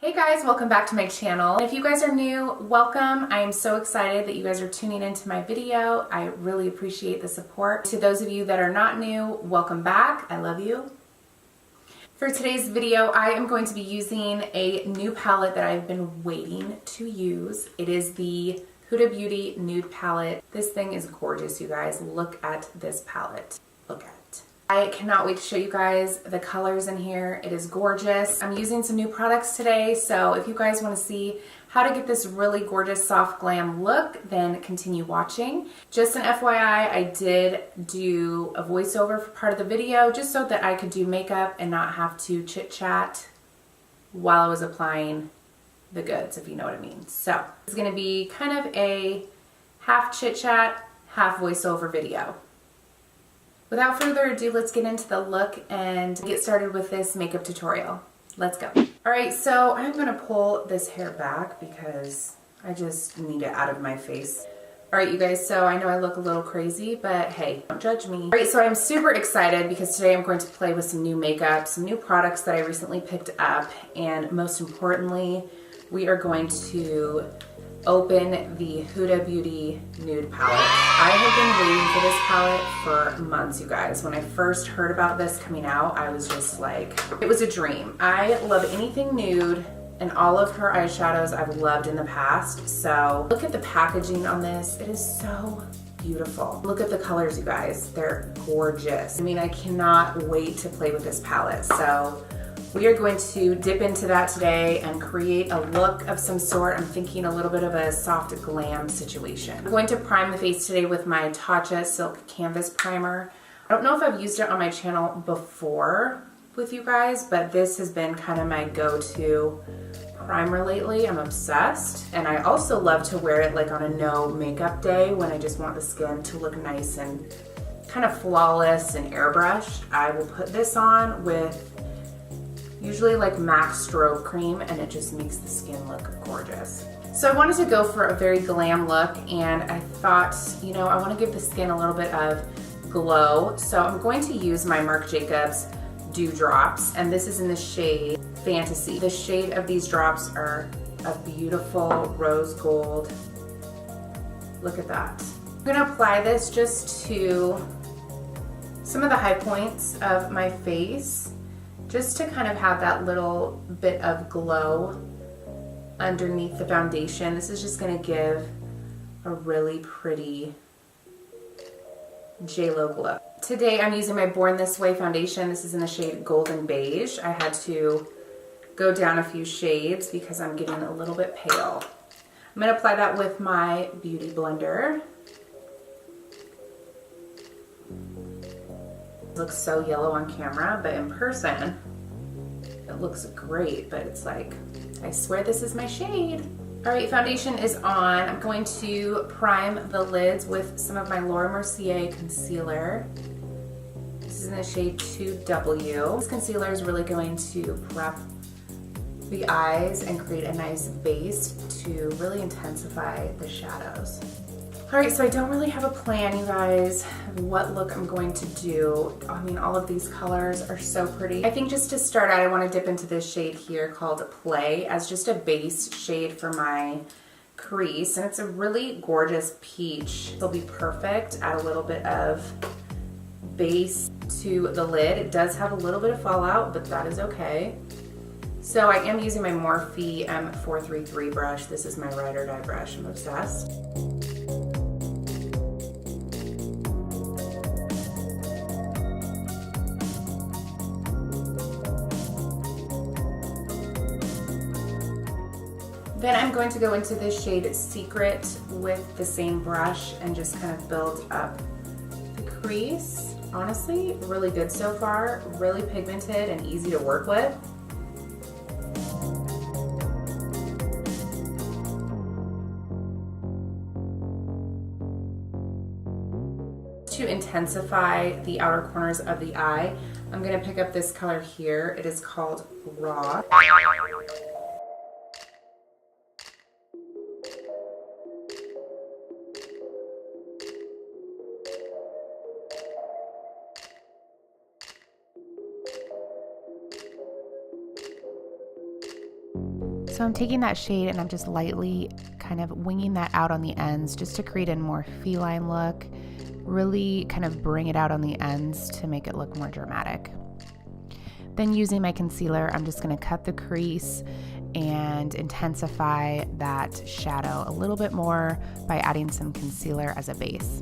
Hey guys, welcome back to my channel. If you guys are new, welcome. I am so excited that you guys are tuning into my video. I really appreciate the support. To those of you that are not new, welcome back. I love you. For today's video, I am going to be using a new palette that I've been waiting to use. It is the Huda Beauty Nude Palette. This thing is gorgeous, you guys. Look at this palette. Look at it. I cannot wait to show you guys the colors in here. It is gorgeous. I'm using some new products today, so if you guys want to see how to get this really gorgeous soft glam look, then continue watching. Just an FYI, I did do a voiceover for part of the video just so that I could do makeup and not have to chit chat while I was applying the goods, if you know what I mean. So it's going to be kind of a half chit chat, half voiceover video. Without further ado, let's get into the look and get started with this makeup tutorial. Let's go. All right, so I'm gonna pull this hair back because I just need it out of my face. All right, you guys, so I know I look a little crazy, but hey, don't judge me. All right, so I'm super excited because today I'm going to play with some new makeup, some new products that I recently picked up, and most importantly, we are going to open the Huda Beauty Nude Palette. I have been waiting for this palette for months, you guys. When I first heard about this coming out, I was just like, it was a dream. I love anything nude, and all of her eyeshadows I've loved in the past. So look at the packaging on this. It is so beautiful. Look at the colors, you guys. They're gorgeous. I mean, I cannot wait to play with this palette. So we are going to dip into that today and create a look of some sort. I'm thinking a little bit of a soft glam situation. I'm going to prime the face today with my Tatcha Silk Canvas Primer. I don't know if I've used it on my channel before with you guys, but this has been kind of my go-to primer lately. I'm obsessed. And I also love to wear it like on a no makeup day when I just want the skin to look nice and kind of flawless and airbrushed. I will put this on with usually like MAC strobe cream, and it just makes the skin look gorgeous. So I wanted to go for a very glam look, and I thought, you know, I want to give the skin a little bit of glow. So I'm going to use my Marc Jacobs Dew Drops, and this is in the shade Fantasy. The shade of these drops are a beautiful rose gold. Look at that. I'm gonna apply this just to some of the high points of my face, just to kind of have that little bit of glow underneath the foundation. This is just gonna give a really pretty JLo glow. Today I'm using my Born This Way foundation. This is in the shade Golden Beige. I had to go down a few shades because I'm getting a little bit pale. I'm gonna apply that with my Beauty Blender. It looks so yellow on camera, but in person it looks great, but it's like, I swear this is my shade. All right, foundation is on. I'm going to prime the lids with some of my Mercier concealer. This is in the shade 2W. This concealer is really going to prep the eyes and create a nice base to really intensify the shadows. All right, so I don't really have a plan, you guys, of what look I'm going to do. I mean, all of these colors are so pretty. I think just to start out, I want to dip into this shade here called Play as just a base shade for my crease. And it's a really gorgeous peach. It'll be perfect. Add a little bit of base to the lid. It does have a little bit of fallout, but that is okay. So I am using my Morphe M433 brush. This is my ride or die brush. I'm obsessed. Then I'm going to go into this shade Secret with the same brush and just kind of build up the crease. Honestly, really good so far. Really pigmented and easy to work with. To intensify the outer corners of the eye, I'm going to pick up this color here. It is called Raw. So I'm taking that shade and I'm just lightly kind of winging that out on the ends just to create a more feline look, really kind of bring it out on the ends to make it look more dramatic. Then using my concealer, I'm just going to cut the crease and intensify that shadow a little bit more by adding some concealer as a base.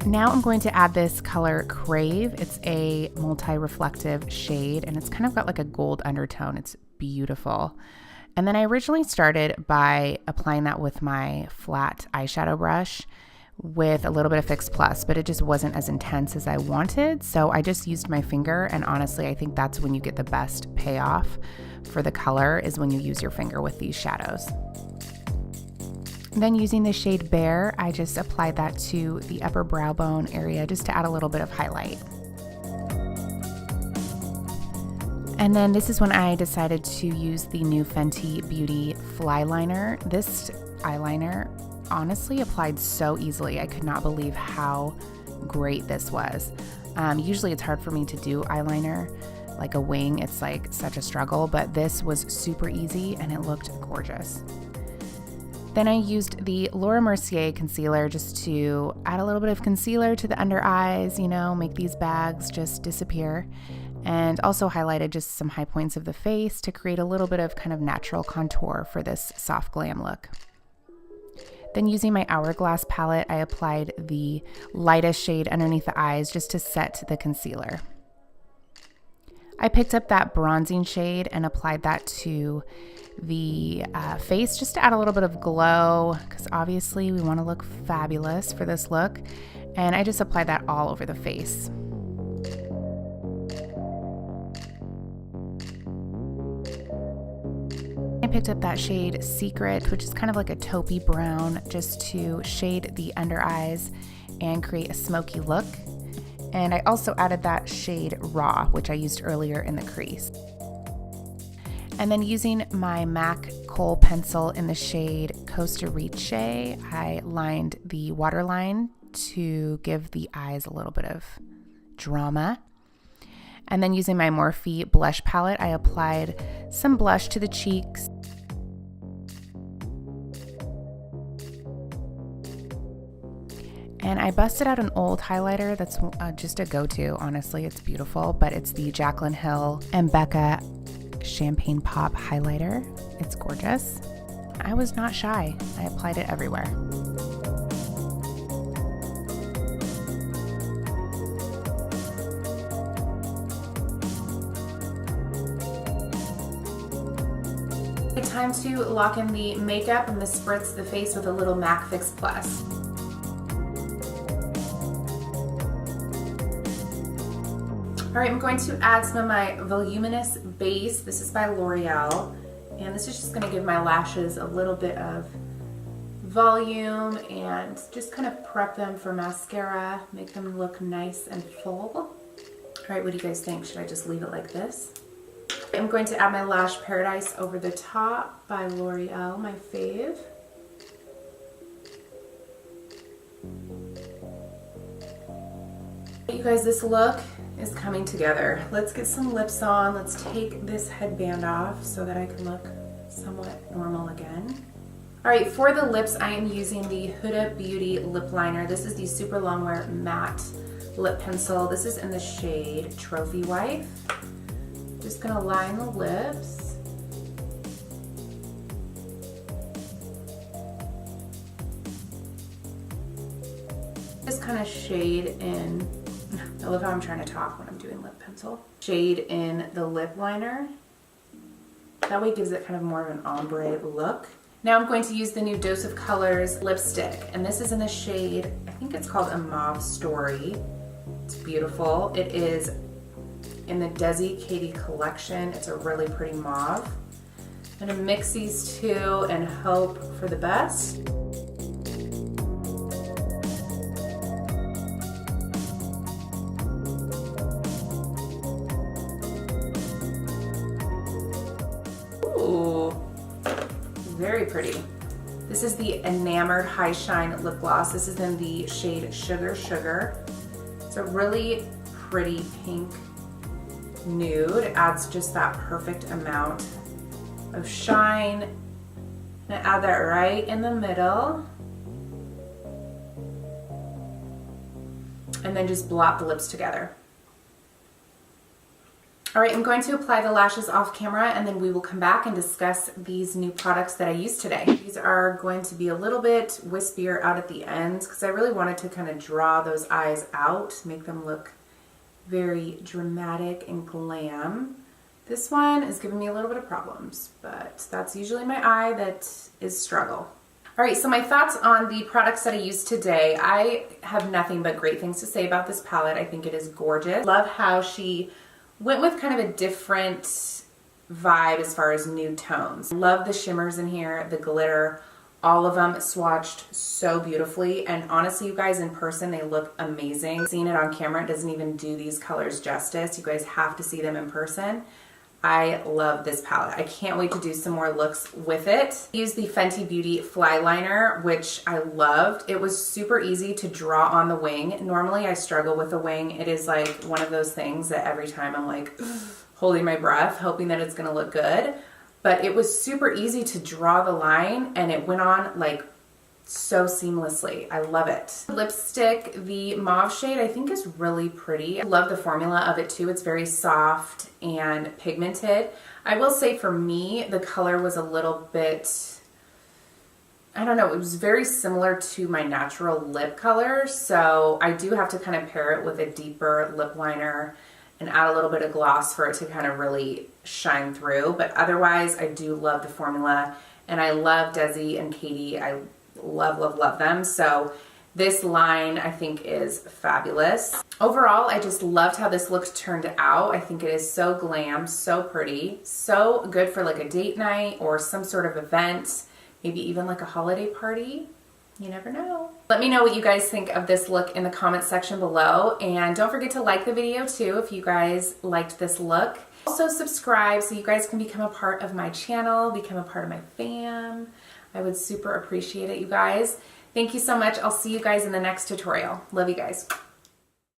Now I'm going to add this color Crave. It's a multi-reflective shade and it's kind of got like a gold undertone. It's beautiful. And then I originally started by applying that with my flat eyeshadow brush with a little bit of Fix Plus, but it just wasn't as intense as I wanted. So I just used my finger, and honestly, I think that's when you get the best payoff for the color, is when you use your finger with these shadows. Then using the shade Bare, I just applied that to the upper brow bone area just to add a little bit of highlight. And then this is when I decided to use the new Fenty Beauty Fly Liner. This eyeliner honestly applied so easily. I could not believe how great this was. Usually it's hard for me to do eyeliner, like a wing. It's like such a struggle, but this was super easy and it looked gorgeous. Then I used the Laura Mercier concealer just to add a little bit of concealer to the under eyes, you know, make these bags just disappear. And also highlighted just some high points of the face to create a little bit of kind of natural contour for this soft glam look. Then using my Hourglass palette, I applied the lightest shade underneath the eyes just to set the concealer. I picked up that bronzing shade and applied that to the face just to add a little bit of glow, because obviously we want to look fabulous for this look. And I just applied that all over the face. I picked up that shade Secret, which is kind of like a taupey brown, just to shade the under eyes and create a smoky look. And I also added that shade Raw, which I used earlier in the crease. And then using my MAC Kohl pencil in the shade Costa Riche, I lined the waterline to give the eyes a little bit of drama. And then using my Morphe blush palette, I applied some blush to the cheeks. And I busted out an old highlighter that's just a go-to, honestly. It's beautiful, but it's the Jaclyn Hill and Becca Champagne Pop highlighter. It's gorgeous. I was not shy. I applied it everywhere. Time to lock in the makeup. I'm going to spritz the face with a little MAC Fix Plus. All right, I'm going to add some of my voluminous base. This is by L'Oreal, and this is just going to give my lashes a little bit of volume and just kind of prep them for mascara, make them look nice and full. All right, what do you guys think? Should I just leave it like this? I'm going to add my Lash Paradise over the top by L'Oreal, my fave. You guys, this look is coming together. Let's get some lips on. Let's take this headband off so that I can look somewhat normal again. All right, for the lips, I am using the Huda Beauty lip liner. This is the Super Longwear matte lip pencil. This is in the shade Trophy Wife. Just gonna line the lips. Just kind of shade in, I love how I'm trying to talk when I'm doing lip pencil. Shade in the lip liner. That way it gives it kind of more of an ombre look. Now I'm going to use the new Dose of Colors lipstick, and this is in the shade, I think it's called A Mauve Story. It's beautiful. It is in the Desi Katie collection. It's a really pretty mauve. I'm gonna mix these two and hope for the best. Ooh, very pretty. This is the Enamored High Shine Lip Gloss. This is in the shade Sugar Sugar. It's a really pretty pink nude. It adds just that perfect amount of shine. I'm gonna add that right in the middle. And then just blot the lips together. All right, I'm going to apply the lashes off camera and then we will come back and discuss these new products that I used today. These are going to be a little bit wispier out at the ends because I really wanted to kind of draw those eyes out, make them look very dramatic and glam. This one is giving me a little bit of problems, but that's usually my eye that is struggle. All right, so my thoughts on the products that I used today. I have nothing but great things to say about this palette. I think it is gorgeous. Love how she went with kind of a different vibe as far as nude tones. Love the shimmers in here, the glitter, all of them swatched so beautifully. And honestly, you guys, in person, they look amazing. Seeing it on camera, it doesn't even do these colors justice. You guys have to see them in person. I love this palette. I can't wait to do some more looks with it. I used the Fenty Beauty Fly Liner, which I loved. It was super easy to draw on the wing. Normally I struggle with the wing. It is like one of those things that every time I'm like holding my breath, hoping that it's gonna look good. But it was super easy to draw the line and it went on like so seamlessly. I love it. Lipstick, the mauve shade, I think is really pretty. I love the formula of it too. It's very soft and pigmented. I will say for me, the color was a little bit, I don't know, it was very similar to my natural lip color. So I do have to kind of pair it with a deeper lip liner and add a little bit of gloss for it to kind of really shine through. But otherwise, I do love the formula and I love Desi and Katie. I love, love, love them. So this line I think is fabulous. Overall, I just loved how this look turned out. I think it is so glam, so pretty, so good for like a date night or some sort of event, maybe even like a holiday party. You never know. Let me know what you guys think of this look in the comments section below. And don't forget to like the video too if you guys liked this look. Also subscribe so you guys can become a part of my channel, become a part of my fam. I would super appreciate it, you guys. Thank you so much. I'll see you guys in the next tutorial. Love you guys.